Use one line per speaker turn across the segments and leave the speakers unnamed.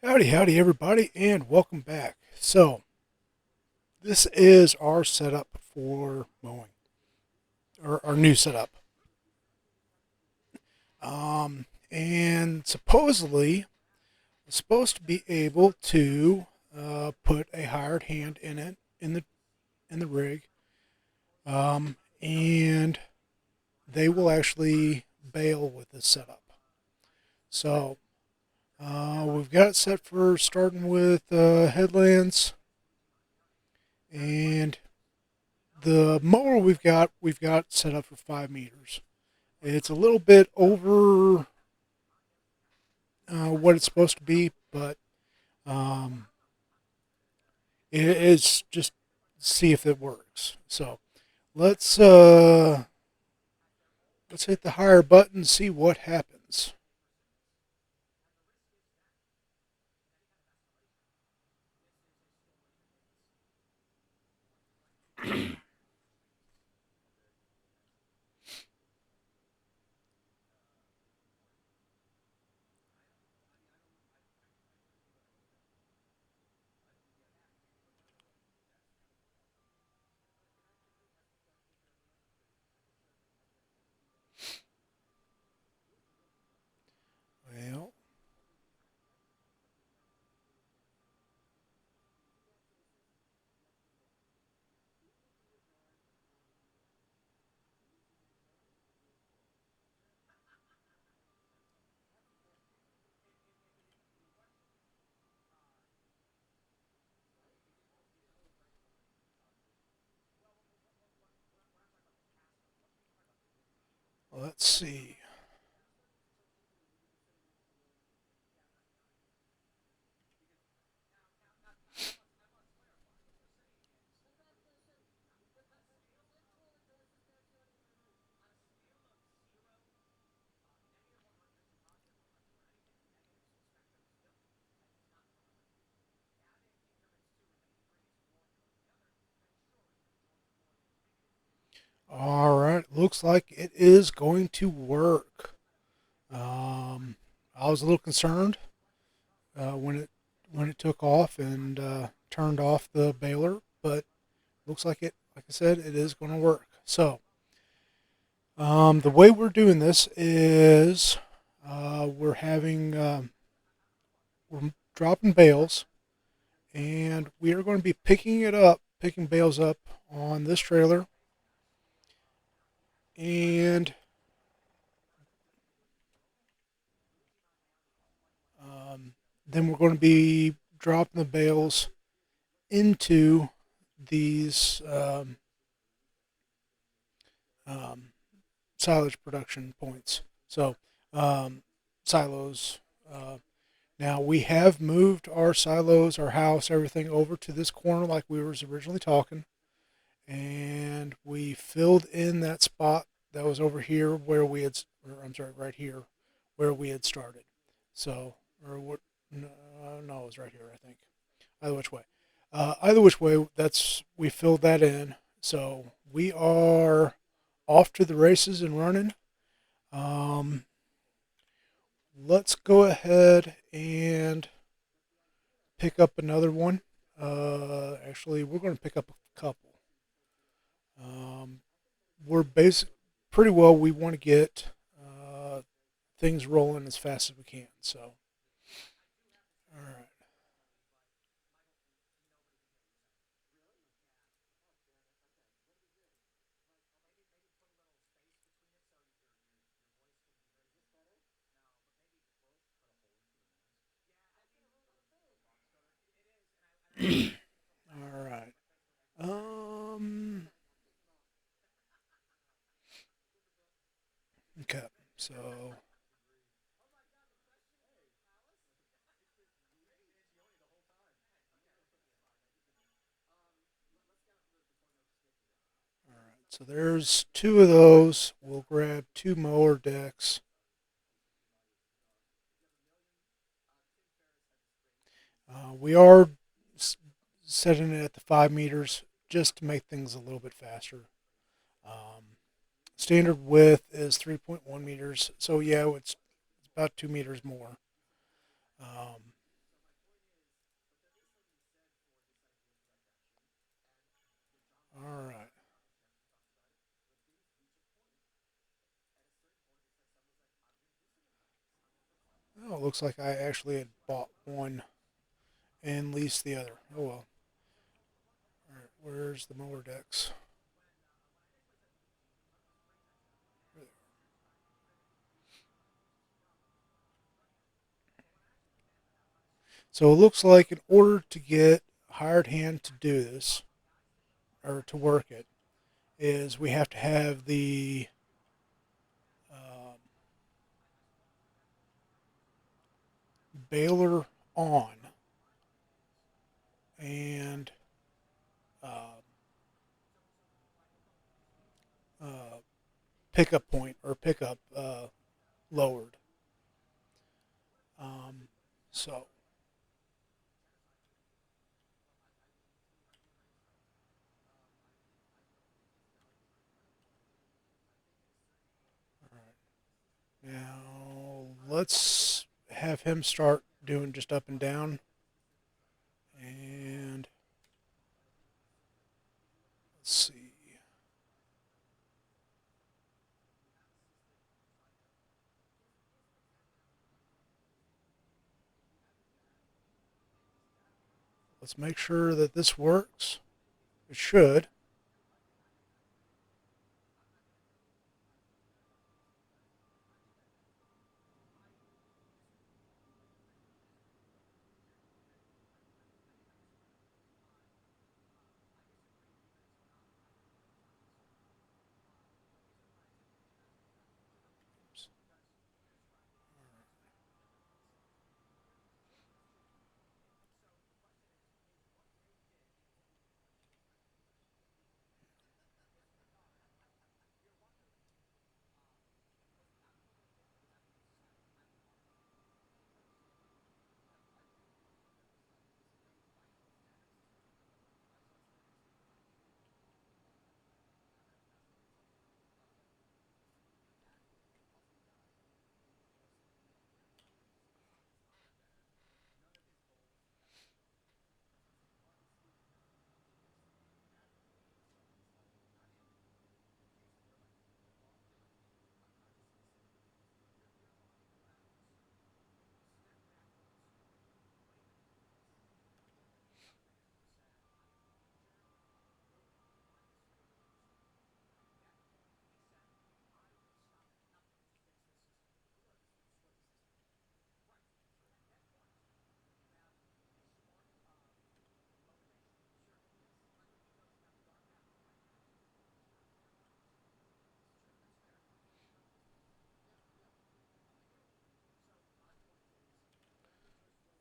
Howdy, everybody, and welcome back. So, this is our setup for mowing, or our new setup. And supposedly, it's supposed to be able to put a hired hand in it in the rig, and they will actually bail with this setup. So, we've got it set for starting with headlands and the mower we've got set up for 5 meters. It's a little bit over what it's supposed to be, but um, it's just see if it works. So let's uh, let's hit the higher button and see what happens. Well, let's see. All right, looks like it is going to work. Um, I was a little concerned when it took off and turned off the baler, but looks like it. Like I said, it is going to work. So the way we're doing this is we're having we're dropping bales, and we are going to be picking bales up on this trailer, and um, then we're going to be dropping the bales into these um, silage production points. So um, silos. Now we have moved our silos, our house, everything over to this corner like we were originally talking, and we filled in that spot that was over here where we had, or I'm sorry, right here where we had started. So, or what? No, no, it was right here, I think. Either which way, that's we filled that in. So we are off to the races and running. Um, let's go ahead and pick up another one. Actually, we're going to pick up a couple. Um, we're basic pretty well. We want to get things rolling as fast as we can. So, all right, all right. Um, okay. So, all right. So there's two of those. We'll grab two mower decks. We are setting it at the 5 meters just to make things a little bit faster. Um, Standard width is 3.1 meters, so yeah, it's about 2 meters more. Um, Oh, it looks like I actually had bought one and leased the other. Oh well. All right, where's the mower decks? So it looks like in order to get a hired hand to do this or to work it, is we have to have the baler on and uh, uh, pickup point or pickup lowered. Um, so, all right. Now let's have him start doing just up and down. And let's see. Let's make sure that this works. It should.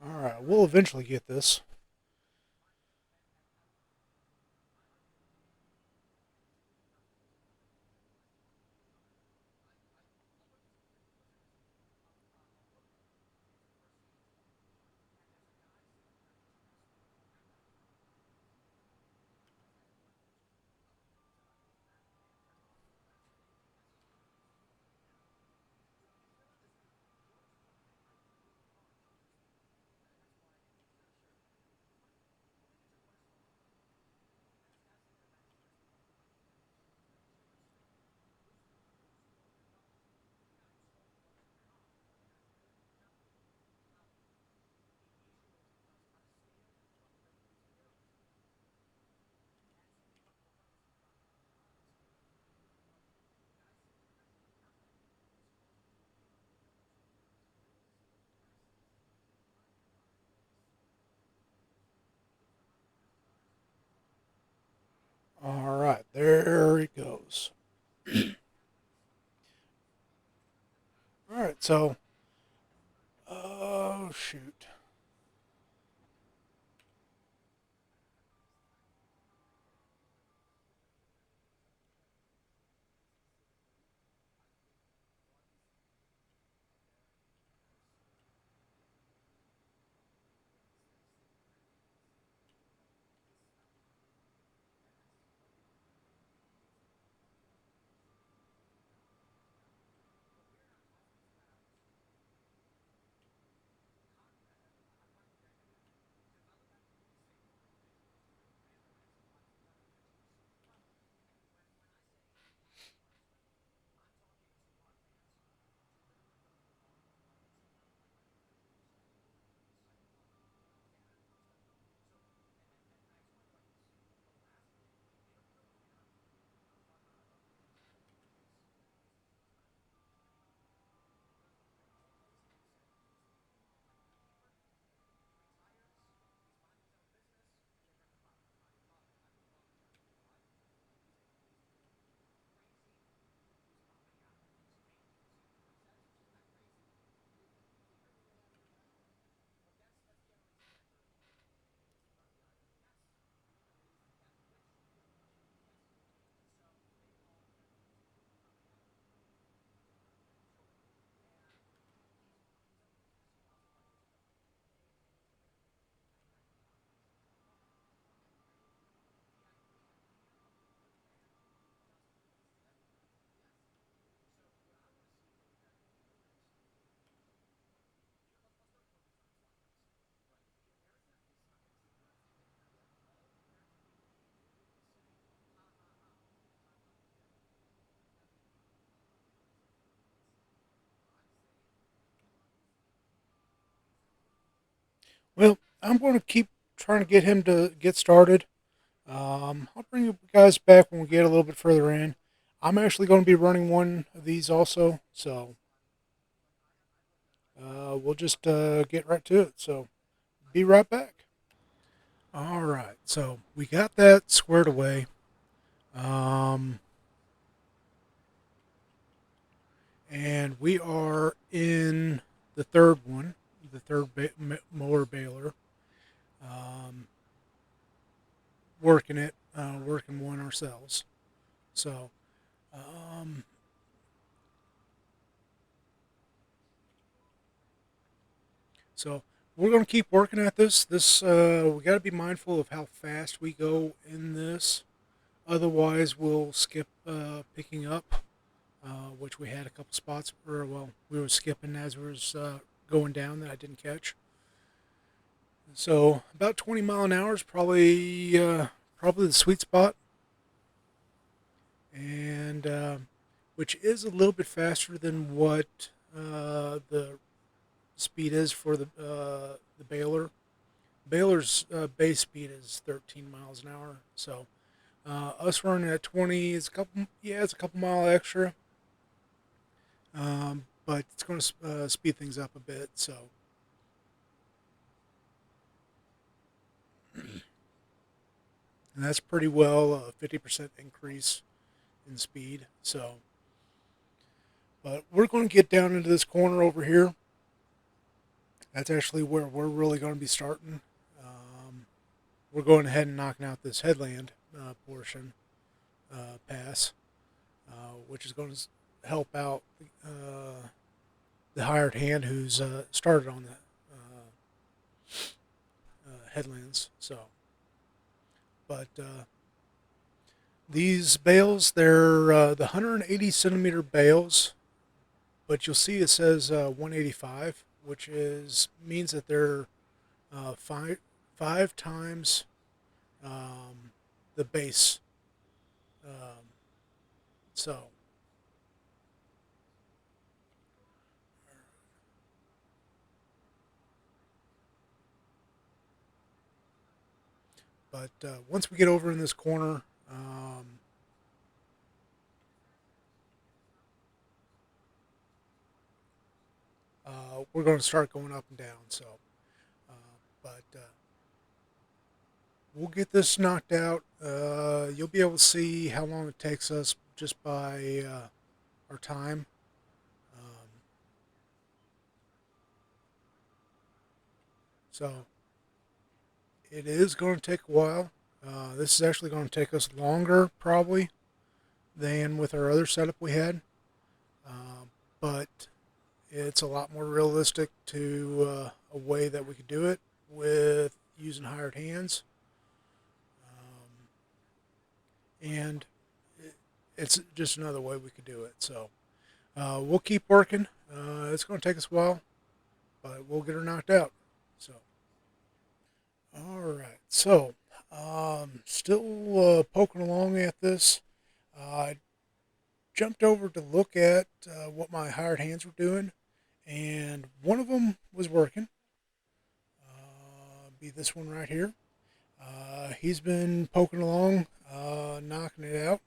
All right, we'll eventually get this. All right, there it goes. All right, so, oh shoot. Well, I'm going to keep trying to get him to get started. I'll bring you guys back when we get a little bit further in. I'm actually going to be running one of these also, so we'll just get right to it. So be right back. All right, so we got that squared away. Um, and we are in the third one, the third mower baler. Um, working it, working one ourselves. So, um, so we're going to keep working at this. We got to be mindful of how fast we go in this. Otherwise, we'll skip picking up, which we had a couple spots where well we were skipping as we was going down that I didn't catch. So about 20 mile an hour is probably the sweet spot, and which is a little bit faster than what the speed is for the baler. Baler's base speed is 13 miles an hour. So us running at 20 is a couple. Yeah, it's a couple mile extra, but it's going to speed things up a bit. So and that's pretty well a 50% increase in speed. So, but we're going to get down into this corner over here. That's actually where we're really going to be starting. Um, we're going ahead and knocking out this headland portion pass, which is going to help out the hired hand who's started on the headlands. So, but these bales, they're the 180 centimeter bales, but you'll see it says 185, which is means that they're five times the base. Um, so, but once we get over in this corner, we're going to start going up and down. So, but we'll get this knocked out. You'll be able to see how long it takes us just by our time. Um, so it is going to take a while. This is actually going to take us longer probably than with our other setup we had, but it's a lot more realistic to a way that we could do it with using hired hands. And it's just another way we could do it. So we'll keep working. It's going to take us a while, but we'll get her knocked out. So, all right. So, still poking along at this. I jumped over to look at what my hired hands were doing, and one of them was working. Be this one right here. He's been poking along, knocking it out.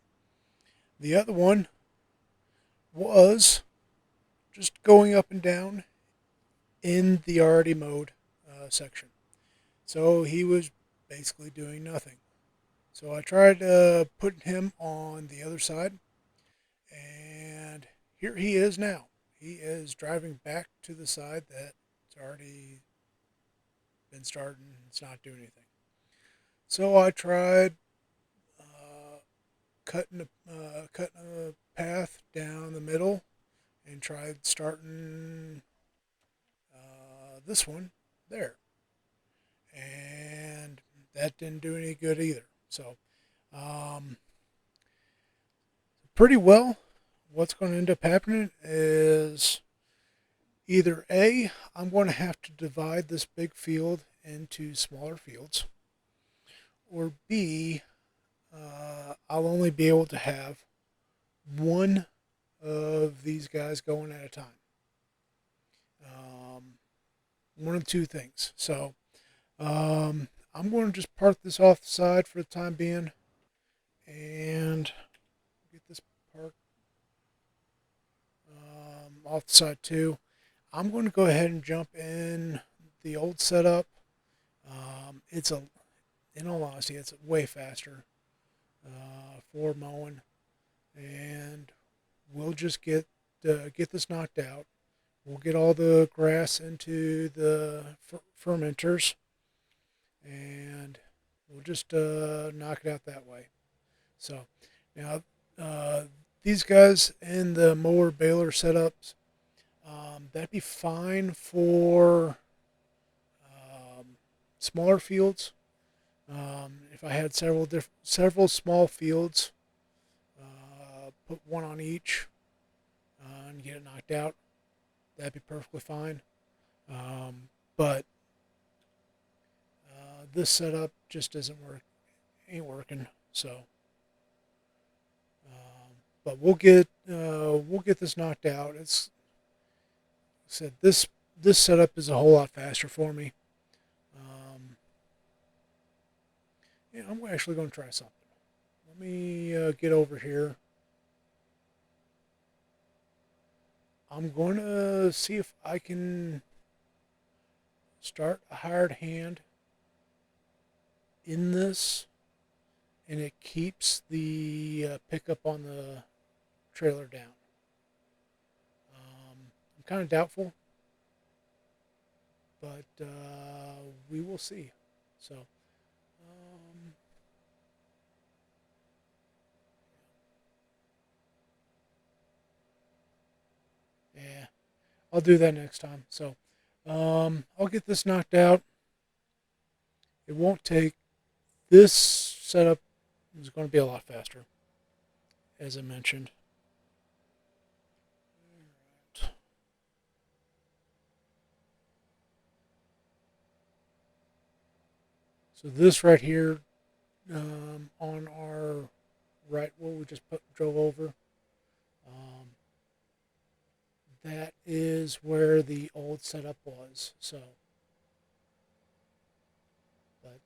The other one was just going up and down in the already mowed section. So he was basically doing nothing. So I tried putting him on the other side, and here he is now. He is driving back to the side that's already been starting. It's not doing anything. So I tried cutting a path down the middle and tried starting this one there, and that didn't do any good either. So, um, pretty well, what's going to end up happening is either A, I'm going to have to divide this big field into smaller fields, or B, I'll only be able to have one of these guys going at a time. Um, one of two things. So I'm going to just park this off the side for the time being and get this parked off the side too. I'm going to go ahead and jump in the old setup. It's a, in all honesty, it's way faster for mowing, and we'll just get this knocked out. We'll get all the grass into the fermenters, and we'll just knock it out that way. So now uh, these guys in the mower baler setups, that'd be fine for smaller fields. If I had several small fields, put one on each and get it knocked out, that'd be perfectly fine. But this setup just doesn't work, ain't working. So, but we'll get this knocked out. It's said this setup is a whole lot faster for me. Yeah, I'm actually going to try something. Let me get over here. I'm going to see if I can start a hired hand in this, and it keeps the pickup on the trailer down. I'm kind of doubtful, but we will see. So, yeah, I'll do that next time. So, I'll get this knocked out. It won't take. This setup is going to be a lot faster, as I mentioned. So this right here on our right where we just drove over, um, that is where the old setup was. So, but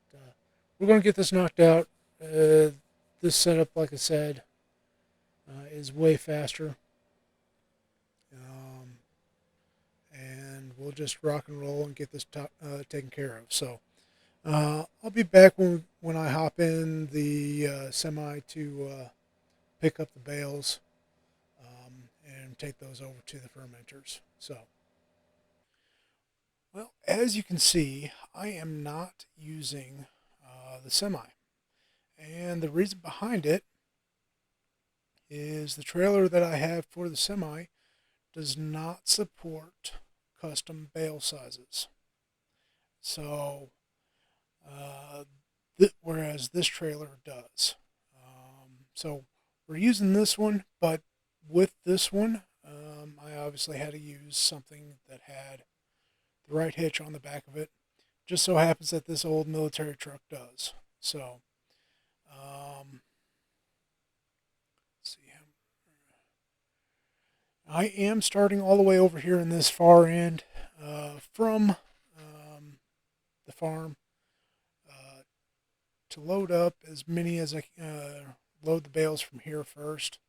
we're going to get this knocked out. This setup, like I said, is way faster. Um, and we'll just rock and roll and get this taken care of. So I'll be back when I hop in the semi to pick up the bales and take those over to the fermenters. So, well, as you can see, I am not using the semi. And the reason behind it is the trailer that I have for the semi does not support custom bale sizes. So, uh, whereas this trailer does. So we're using this one, but with this one, I obviously had to use something that had the right hitch on the back of it. Just so happens that this old military truck does. So, let's see. I am starting all the way over here in this far end from the farm to load up as many as I load the bales from here first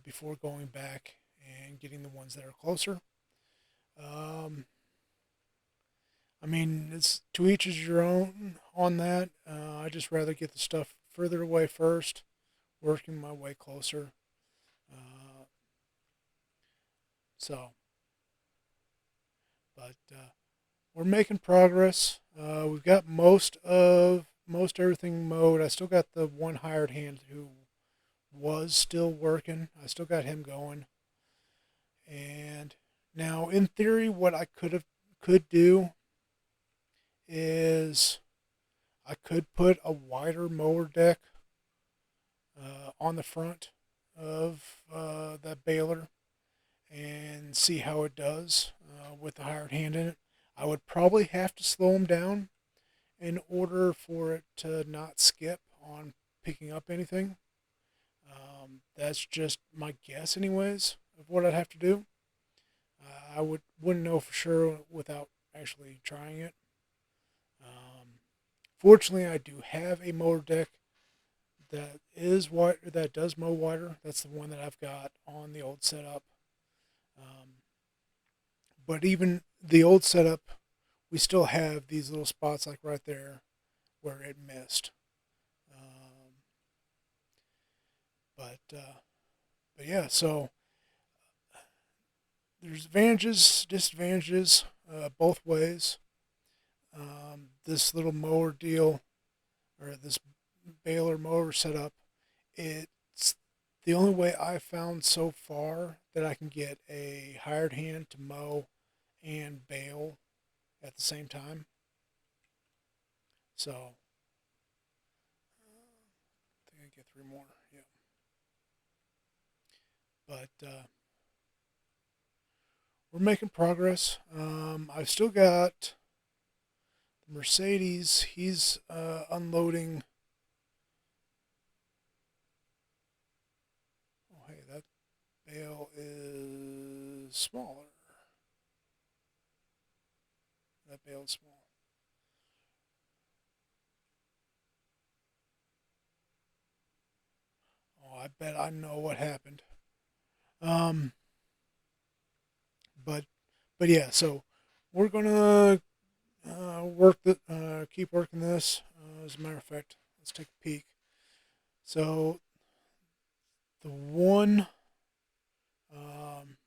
before going back and getting the ones that are closer. Um, I mean, it's to each is your own on that. I just rather get the stuff further away first, working my way closer. Uh, so, but we're making progress. We've got most everything mowed. I still got the one hired hand who was still working. I still got him going. And now, in theory, what I could do is I could put a wider mower deck on the front of that baler and see how it does with the hired hand in it. I would probably have to slow them down in order for it to not skip on picking up anything. That's just my guess, anyways, of what I'd have to do. I wouldn't know for sure without actually trying it. Fortunately, I do have a mower deck that is wide, that does mow wider. That's the one that I've got on the old setup. Um, but even the old setup, we still have these little spots like right there where it missed. Um, but uh, but yeah, so there's advantages, disadvantages, both ways. This little mower deal, or this baler mower setup, it's the only way I've found so far that I can get a hired hand to mow and bale at the same time. So I think I get three more. Yeah, but we're making progress. I've still got the Mercedes. He's unloading. Oh, hey, that bale is smaller. That bale is small. Oh, I bet I know what happened. Um, but but yeah, so we're gonna keep working this. As a matter of fact, let's take a peek. So the one um,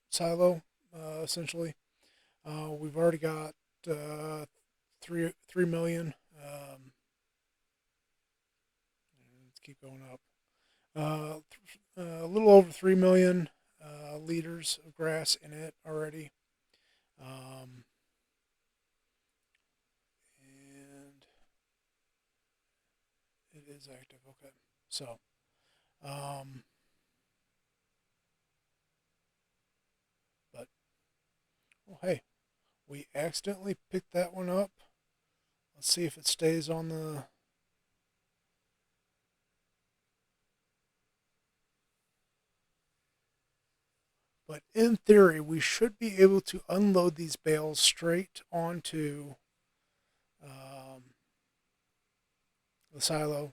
silo, essentially, we've already got uh, 3 million. Let's keep going up. A little over 3 million liters of grass in it already. Um, and it is active. Okay. So, um, but, well, hey, we accidentally picked that one up. Let's see if it stays on the. But in theory, we should be able to unload these bales straight onto um, the silo,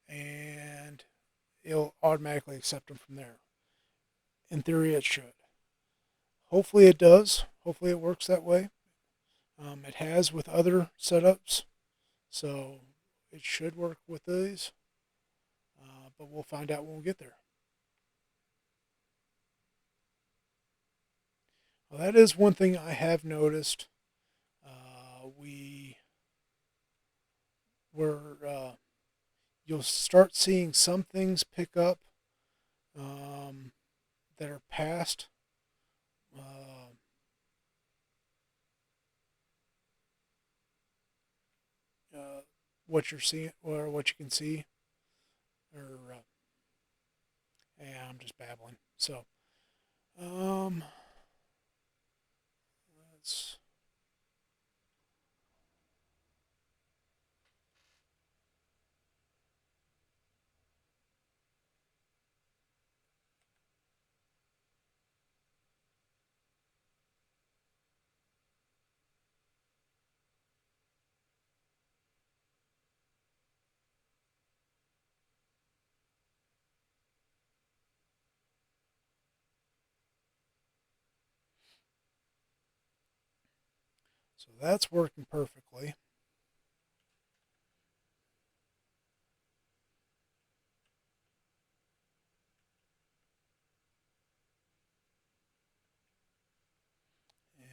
and it'll automatically accept them from there. In theory, it should. Hopefully, it does. Hopefully, it works that way. It has with other setups, so it should work with these. But we'll find out when we get there. Well, that is one thing I have noticed. We were you'll start seeing some things pick up um, that are past uh, uh, what you're seeing or what you can see. Or yeah, I'm just babbling. So um, let's. So that's working perfectly. Yeah,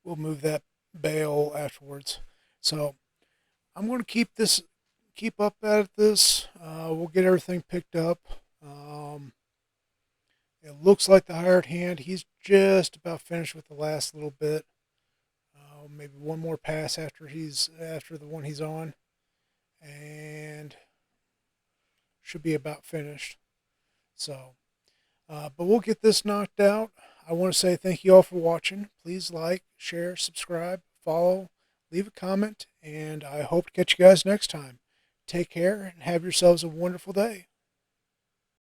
we'll move that bale afterwards. So I'm going to keep up at this. We'll get everything picked up. It looks like the hired hand. He's just about finished with the last little bit. Maybe one more pass after the one he's on, and should be about finished. So, but we'll get this knocked out. I want to say thank you all for watching. Please like, share, subscribe, follow, leave a comment, and I hope to catch you guys next time. Take care and have yourselves a wonderful day.